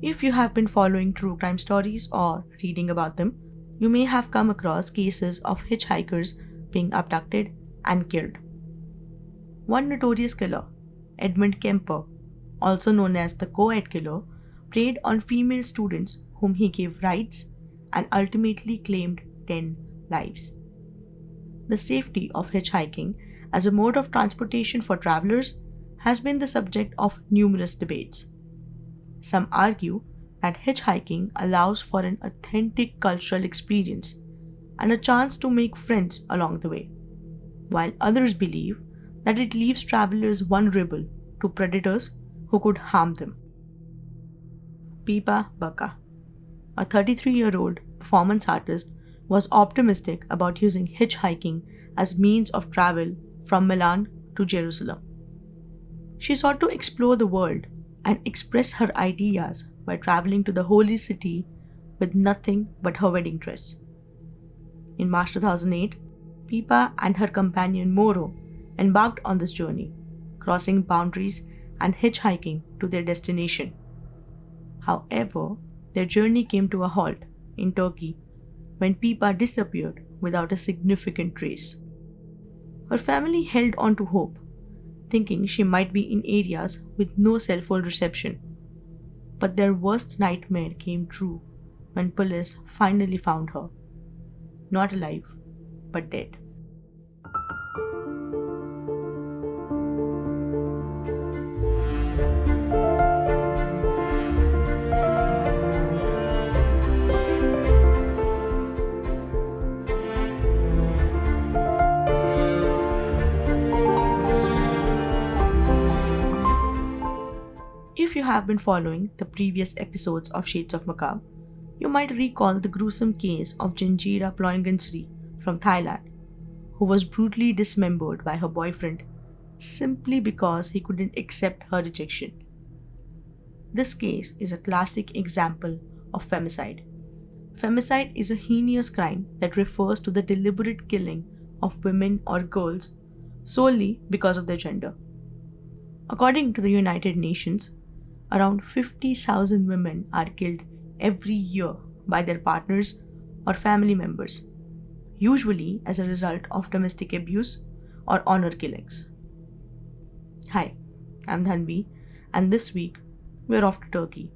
If you have been following true crime stories or reading about them, you may have come across cases of hitchhikers being abducted and killed. One notorious killer, Edmund Kemper, also known as the co-ed killer, preyed on female students whom he gave rides and ultimately claimed 10 lives. The safety of hitchhiking as a mode of transportation for travelers has been the subject of numerous debates. Some argue that hitchhiking allows for an authentic cultural experience and a chance to make friends along the way, while others believe that it leaves travelers vulnerable to predators who could harm them. Pippa Bacca, a 33-year-old performance artist, was optimistic about using hitchhiking as means of travel from Milan to Jerusalem. She sought to explore the world and express her ideas by traveling to the holy city with nothing but her wedding dress. In March 2008, Pippa and her companion Moro embarked on this journey, crossing boundaries and hitchhiking to their destination. However, their journey came to a halt in Turkey when Pippa disappeared without a significant trace. Her family held on to hope, thinking she might be in areas with no cell phone reception. But their worst nightmare came true when police finally found her. Not alive, but dead. If you have been following the previous episodes of Shades of Macabre, you might recall the gruesome case of Janjira Ploingansri from Thailand, who was brutally dismembered by her boyfriend simply because he couldn't accept her rejection. This case is a classic example of femicide. Femicide is a heinous crime that refers to the deliberate killing of women or girls solely because of their gender. According to the United Nations, around 50,000 women are killed every year by their partners or family members, usually as a result of domestic abuse or honor killings. Hi, I'm Dhanvi, and this week we're off to Turkey.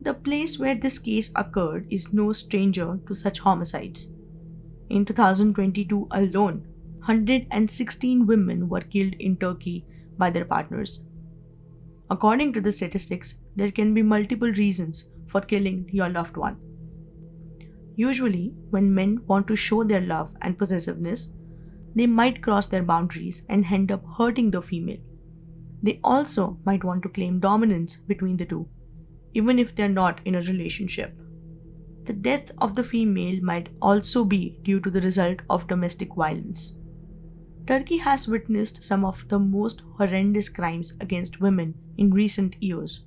The place where this case occurred is no stranger to such homicides. In 2022 alone, 116 women were killed in Turkey by their partners. According to the statistics, there can be multiple reasons for killing your loved one. Usually, when men want to show their love and possessiveness, they might cross their boundaries and end up hurting the female. They also might want to claim dominance between the two, even if they're not in a relationship. The death of the female might also be due to the result of domestic violence. Turkey has witnessed some of the most horrendous crimes against women in recent years.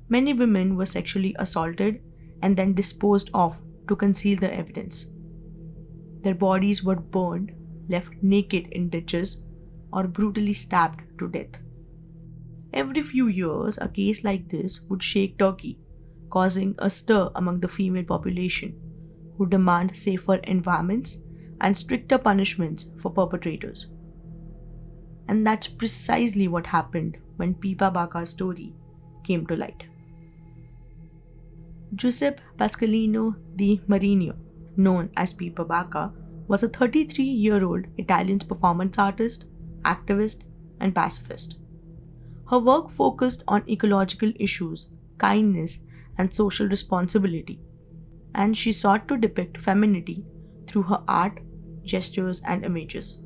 Many women were sexually assaulted and then disposed of to conceal the evidence. Their bodies were burned, left naked in ditches, or brutally stabbed to death. Every few years, a case like this would shake Turkey, causing a stir among the female population, who demand safer environments and stricter punishments for perpetrators. And that's precisely what happened when Pippa Bacca's story came to light. Giuseppe Pasqualino di Marino, known as Pippa Bacca, was a 33-year-old Italian performance artist, activist, and pacifist. Her work focused on ecological issues, kindness, and social responsibility, and she sought to depict femininity through her art, gestures, and images.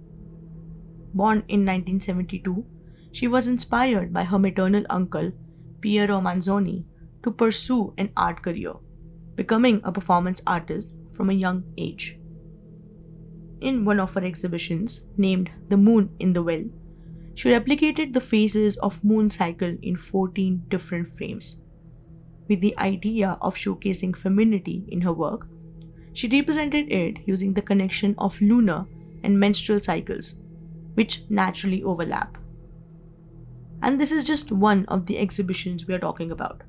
Born in 1972, she was inspired by her maternal uncle, Piero Manzoni, to pursue an art career, becoming a performance artist from a young age. In one of her exhibitions, named The Moon in the Well, she replicated the phases of moon cycle in 14 different frames. With the idea of showcasing femininity in her work, she represented it using the connection of lunar and menstrual cycles, which naturally overlap. And this is just one of the exhibitions we are talking about.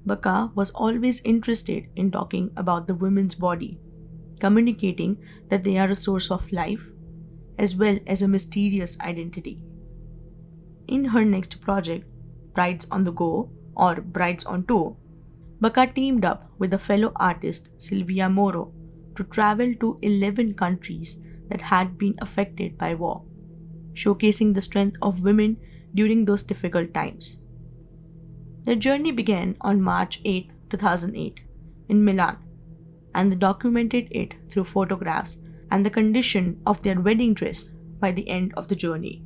Bacca was always interested in talking about the women's body, communicating that they are a source of life as well as a mysterious identity. In her next project, Brides on the Go or Brides on Tour, Bacca teamed up with a fellow artist, Silvia Moro, to travel to 11 countries that had been affected by war, showcasing the strength of women during those difficult times. Their journey began on March 8, 2008, in Milan, and they documented it through photographs and the condition of their wedding dress by the end of the journey.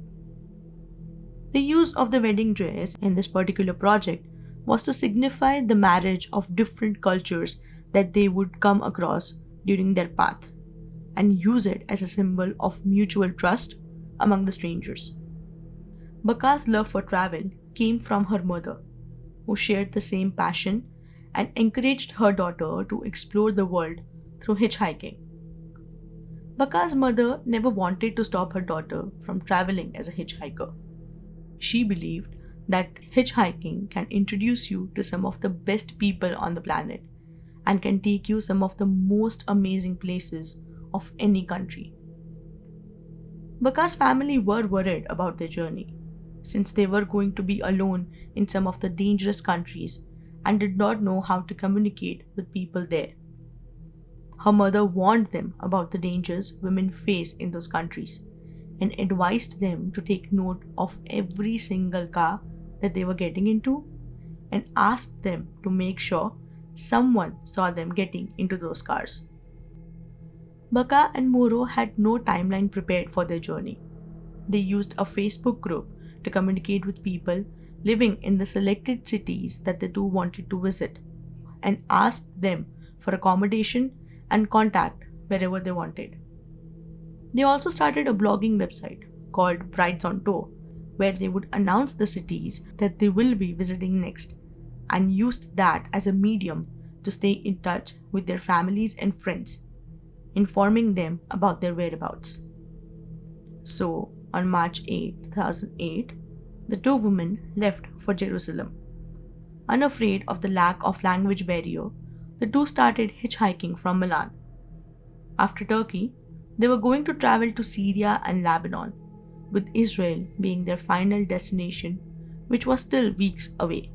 The use of the wedding dress in this particular project was to signify the marriage of different cultures that they would come across during their path and use it as a symbol of mutual trust among the strangers. Bacca's love for travel came from her mother, who shared the same passion and encouraged her daughter to explore the world through hitchhiking. Bacca's mother never wanted to stop her daughter from traveling as a hitchhiker. She believed that hitchhiking can introduce you to some of the best people on the planet and can take you some of the most amazing places of any country. Bacca's family were worried about their journey, since they were going to be alone in some of the dangerous countries and did not know how to communicate with people there. Her mother warned them about the dangers women face in those countries and advised them to take note of every single car that they were getting into and asked them to make sure someone saw them getting into those cars. Bacca and Moro had no timeline prepared for their journey. They used a Facebook group to communicate with people living in the selected cities that the two wanted to visit and asked them for accommodation and contact wherever they wanted. They also started a blogging website called Brides on Tour, where they would announce the cities that they will be visiting next and used that as a medium to stay in touch with their families and friends, informing them about their whereabouts. So, on March 8, 2008, the two women left for Jerusalem. Unafraid of the lack of language barrier, the two started hitchhiking from Milan. After Turkey, they were going to travel to Syria and Lebanon, with Israel being their final destination, which was still weeks away.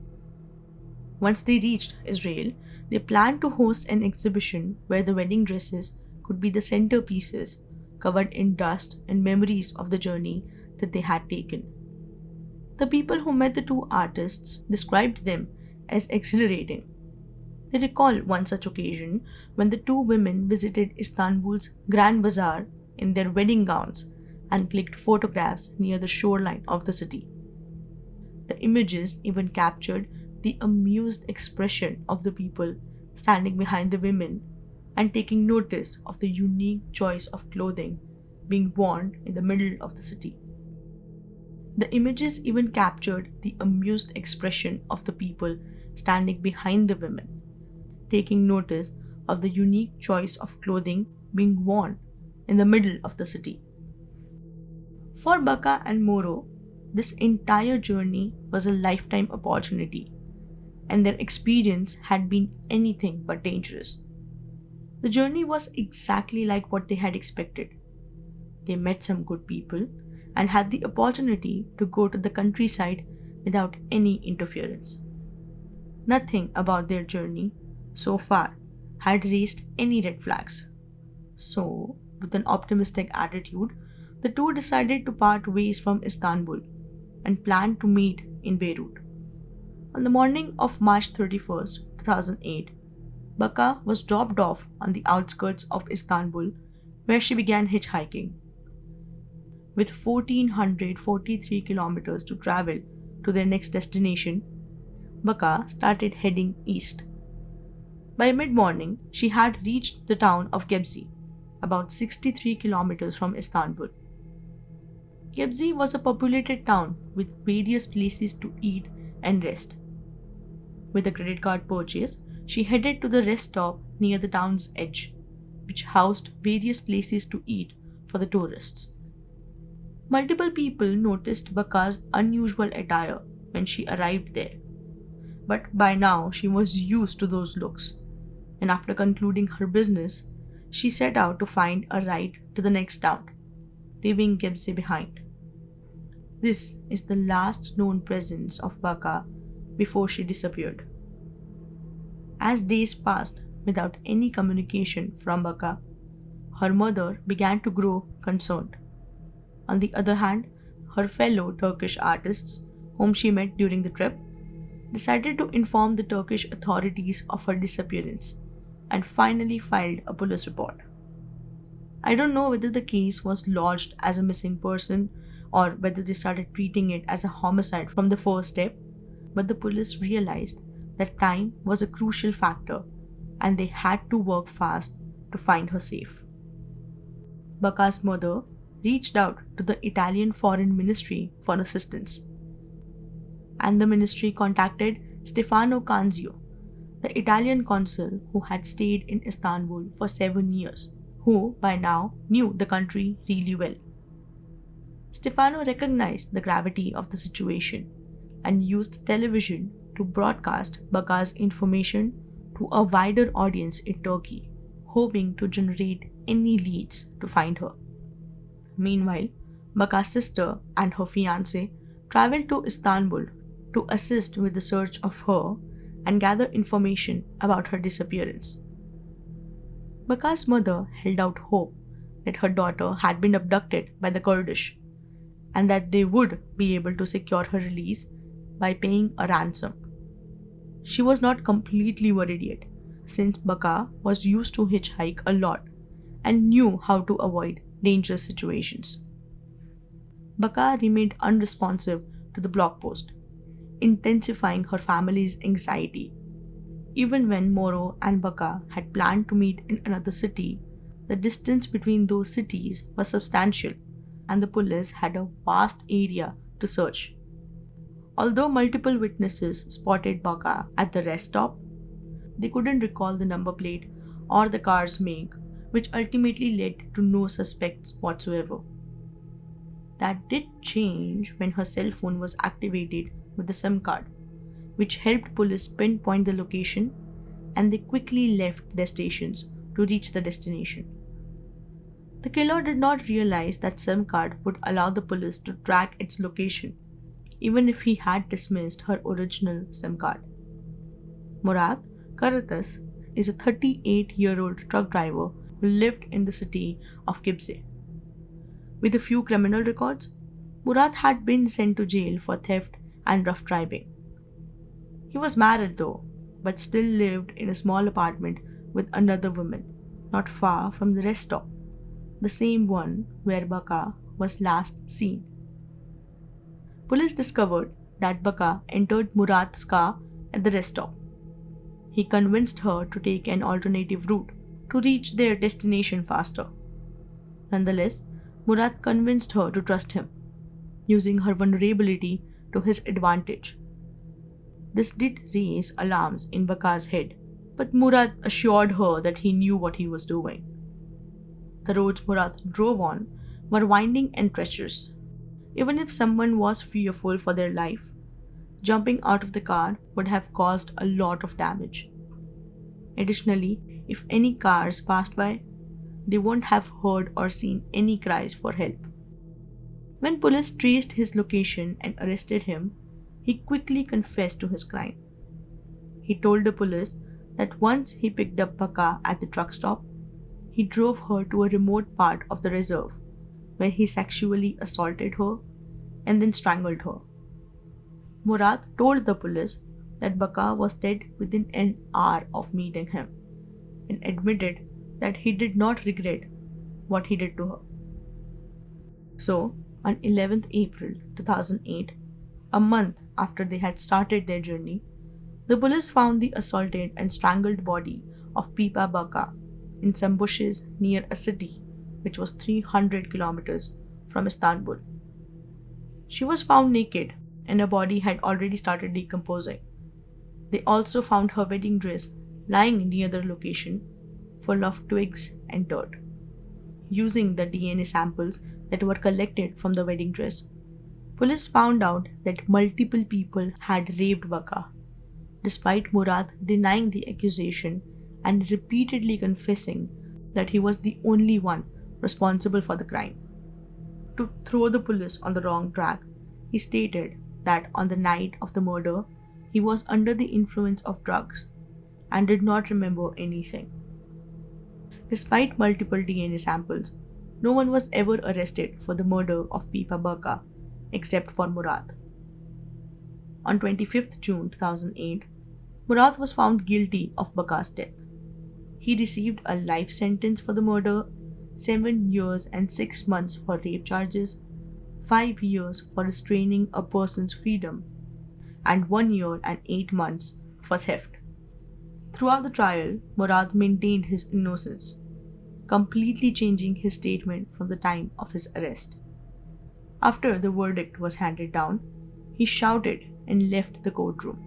Once they reached Israel, they planned to host an exhibition where the wedding dresses could be the centerpieces covered in dust and memories of the journey that they had taken. The people who met the two artists described them as exhilarating. They recall one such occasion when the two women visited Istanbul's Grand Bazaar in their wedding gowns and clicked photographs near the shoreline of the city. The images even captured the amused expression of the people standing behind the women and taking notice of the unique choice of clothing being worn in the middle of the city. The images even captured the amused expression of the people standing behind the women, taking notice of the unique choice of clothing being worn in the middle of the city. For Bacca and Moro, this entire journey was a lifetime opportunity, and their experience had been anything but dangerous. The journey was exactly like what they had expected. They met some good people and had the opportunity to go to the countryside without any interference. Nothing about their journey so far had raised any red flags. So, with an optimistic attitude, the two decided to part ways from Istanbul and planned to meet in Beirut. On the morning of March 31st, 2008, Bacca was dropped off on the outskirts of Istanbul, where she began hitchhiking. With 1,443 kilometers to travel to their next destination, Bacca started heading east. By mid-morning, she had reached the town of Gebze, about 63 kilometers from Istanbul. Gebze was a populated town with various places to eat and rest. With a credit card purchase, she headed to the rest stop near the town's edge, which housed various places to eat for the tourists. Multiple people noticed Bacca's unusual attire when she arrived there. But by now she was used to those looks, and after concluding her business, she set out to find a ride to the next town, leaving Gebze behind. This is the last known presence of Bacca before she disappeared. As days passed without any communication from Bacca, her mother began to grow concerned. On the other hand, her fellow Turkish artists, whom she met during the trip, decided to inform the Turkish authorities of her disappearance and finally filed a police report. I don't know whether the case was lodged as a missing person or whether they started treating it as a homicide from the first step, but the police realized that time was a crucial factor and they had to work fast to find her safe. Bacca's mother reached out to the Italian Foreign Ministry for assistance, and the ministry contacted Stefano Canzio, the Italian consul who had stayed in Istanbul for 7 years, who by now knew the country really well. Stefano recognized the gravity of the situation and used television to broadcast Bacca's information to a wider audience in Turkey, hoping to generate any leads to find her. Meanwhile, Bacca's sister and her fiancé traveled to Istanbul to assist with the search of her and gather information about her disappearance. Bacca's mother held out hope that her daughter had been abducted by the Kurdish and that they would be able to secure her release by paying a ransom. She was not completely worried yet, since Bacca was used to hitchhike a lot and knew how to avoid dangerous situations. Bacca remained unresponsive to the blog post, intensifying her family's anxiety. Even when Moro and Bacca had planned to meet in another city, the distance between those cities was substantial and the police had a vast area to search. Although multiple witnesses spotted Bacca at the rest stop, they couldn't recall the number plate or the car's make, which ultimately led to no suspects whatsoever. That did change when her cell phone was activated with a SIM card, which helped police pinpoint the location, and they quickly left their stations to reach the destination. The killer did not realize that SIM card would allow the police to track its location, even if he had dismissed her original SIM card. Murat Karatas is a 38-year-old truck driver who lived in the city of Gebze. With a few criminal records, Murat had been sent to jail for theft and rough driving. He was married though, but still lived in a small apartment with another woman, not far from the rest stop, the same one where Bacca was last seen. Police discovered that Bacca entered Murat's car at the rest stop. He convinced her to take an alternative route to reach their destination faster. Nonetheless, Murat convinced her to trust him, using her vulnerability to his advantage. This did raise alarms in Bacca's head, but Murat assured her that he knew what he was doing. The roads Murat drove on were winding and treacherous. Even if someone was fearful for their life, jumping out of the car would have caused a lot of damage. Additionally, if any cars passed by, they wouldn't have heard or seen any cries for help. When police traced his location and arrested him, he quickly confessed to his crime. He told the police that once he picked up Bacca at the truck stop, he drove her to a remote part of the reserve where he sexually assaulted her and then strangled her. Murat told the police that Bacca was dead within an hour of meeting him and admitted that he did not regret what he did to her. So, on 11th April 2008, a month after they had started their journey, the police found the assaulted and strangled body of Pippa Bacca in some bushes near a city which was 300 kilometers from Istanbul. She was found naked and her body had already started decomposing. They also found her wedding dress lying near the location, full of twigs and dirt. Using the DNA samples that were collected from the wedding dress, police found out that multiple people had raped Bacca, despite Murad denying the accusation and repeatedly confessing that he was the only one responsible for the crime. To throw the police on the wrong track, he stated that on the night of the murder, he was under the influence of drugs and did not remember anything. Despite multiple DNA samples, no one was ever arrested for the murder of Pippa Bacca except for Murad. On 25th June 2008, Murad was found guilty of Bacca's death. He received a life sentence for the murder, 7 years and 6 months for rape charges, 5 years for restraining a person's freedom, and 1 year and 8 months for theft. Throughout the trial, Murad maintained his innocence, completely changing his statement from the time of his arrest. After the verdict was handed down, he shouted and left the courtroom,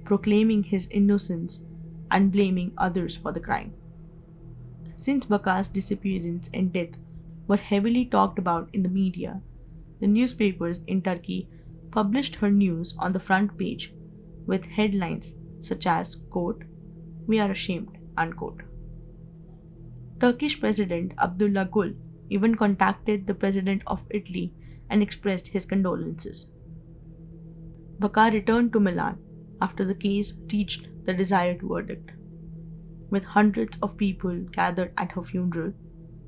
proclaiming his innocence and blaming others for the crime. Since Bacca's disappearance and death were heavily talked about in the media, the newspapers in Turkey published her news on the front page with headlines such as, quote, "We are ashamed," unquote. Turkish President Abdullah Gül even contacted the President of Italy and expressed his condolences. Bacca returned to Milan after the case reached the desired verdict. With hundreds of people gathered at her funeral,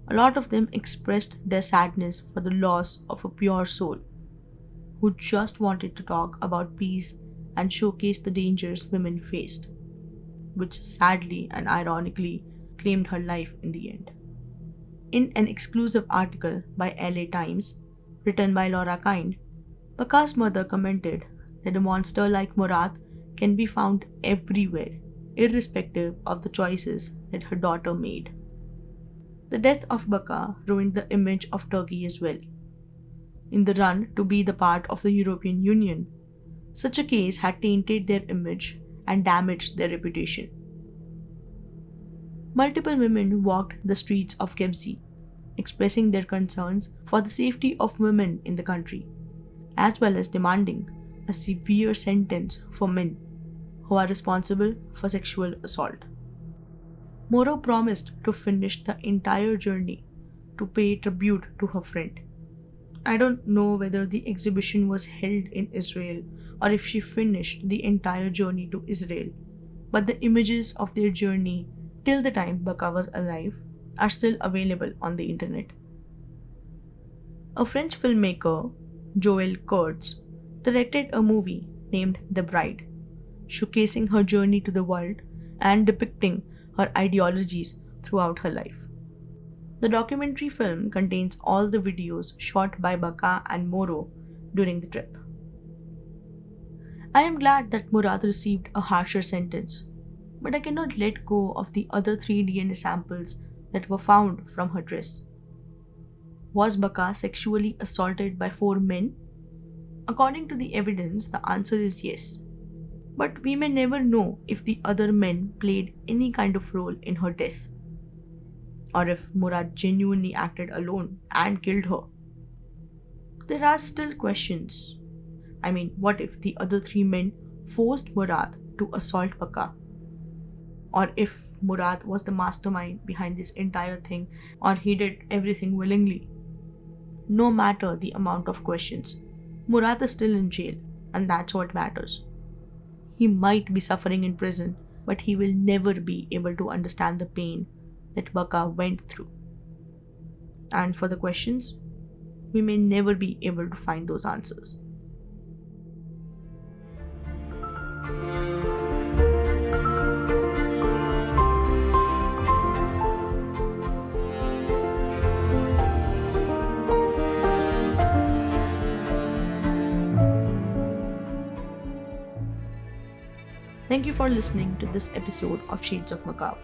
a lot of them expressed their sadness for the loss of a pure soul who just wanted to talk about peace and showcase the dangers women faced, which sadly and ironically claimed her life in the end. In an exclusive article by LA Times, written by Laura Kind, Bacca's mother commented that a monster like Murad can be found everywhere, irrespective of the choices that her daughter made. The death of Bacca ruined the image of Turkey as well. In the run to be the part of the European Union, such a case had tainted their image and damaged their reputation. Multiple women walked the streets of Gebze, expressing their concerns for the safety of women in the country, as well as demanding a severe sentence for men who are responsible for sexual assault. Moro promised to finish the entire journey to pay tribute to her friend. I don't know whether the exhibition was held in Israel or if she finished the entire journey to Israel, but the images of their journey till the time Bacca was alive are still available on the internet. A French filmmaker, Joël Kurtz, directed a movie named The Bride, showcasing her journey to the world and depicting her ideologies throughout her life. The documentary film contains all the videos shot by Bacca and Moro during the trip. I am glad that Murad received a harsher sentence, but I cannot let go of the other 3 DNA samples that were found from her dress. Was Bacca sexually assaulted by 4 men? According to the evidence, the answer is yes. But we may never know if the other men played any kind of role in her death, or if Murad genuinely acted alone and killed her. There are still questions. I mean, what if the other 3 men forced Murad to assault Bacca? Or if Murad was the mastermind behind this entire thing, or he did everything willingly? No matter the amount of questions, Murad is still in jail, and that's what matters. He might be suffering in prison, but he will never be able to understand the pain that Bacca went through. And for the questions, we may never be able to find those answers. Thank you for listening to this episode of Shades of Macabre.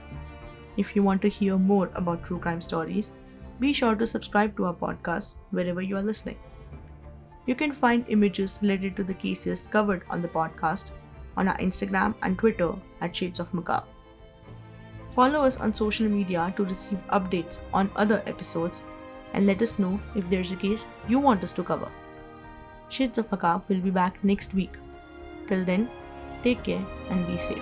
If you want to hear more about true crime stories, be sure to subscribe to our podcast wherever you are listening. You can find images related to the cases covered on the podcast on our Instagram and Twitter at Shades of Macabre. Follow us on social media to receive updates on other episodes and let us know if there's a case you want us to cover. Shades of Macabre will be back next week. Till then, Take care and be safe.